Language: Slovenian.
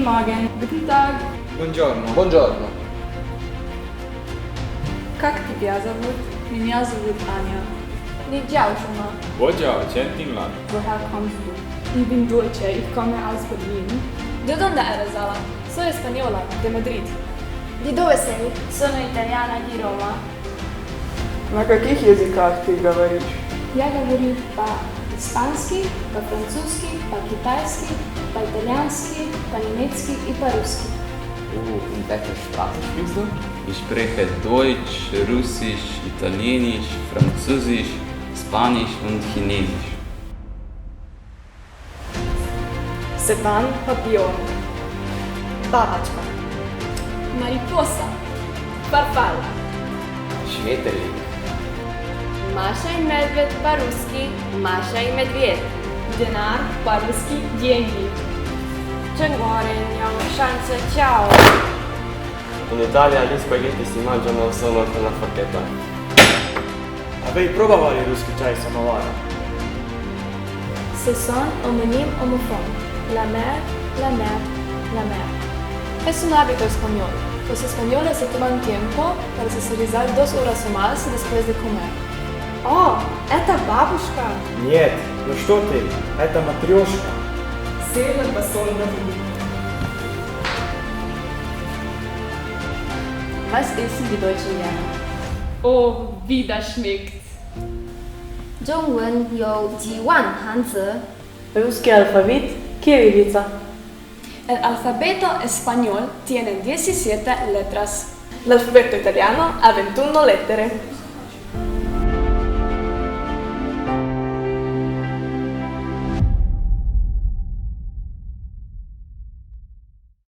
Morgen. Guten Tag. Buongiorno. Buongiorno. Как тебя зовут? Меня зовут Аня. Wie działasz? Buongiorno, Centinland. Woher kommst du? Ich bin Deutsche, ich komme aus Berlin. ¿De dónde eres, Ala? Soy española, de Madrid. Di dove sei? Sono italiana di Roma. На каких языках ты говоришь? Я говорю по-испански, по-французски, по-китайски, по-итальянски, по-немецki и по-русски. In welcher Sprache sprichst du? Ich spreche Deutsch, Russisch, Italienisch, Französisch, Spanisch und Chinesisch. Sedan papillon. Babačka. Mariposa. Farfalla. Schmetterling. Маша и медведь по-русски, Маша и медведь. Denar, по-русски, деньги. Cenguaregno, chance, ciao. In Italia gli spaghetti si mangiano solo con la forchetta. Avevi provavali ruski čaj samovara? Ce sont homonymes homophones. La mer, la mer, la mer. Es un hábito español. Los españoles se toman tiempo para socializar 2 horas o más después de comer. О, это бабушка. Нет, ну что ты, это матрешка. Сильно посольно. Was essen die Deutschen gerne? Oh, wie das schmeckt. 中文有几万汉字。 Ruski alfabet, kirilica. El alfabeto español tiene 17 letras. L'alfabeto italiano ha 21 lettere.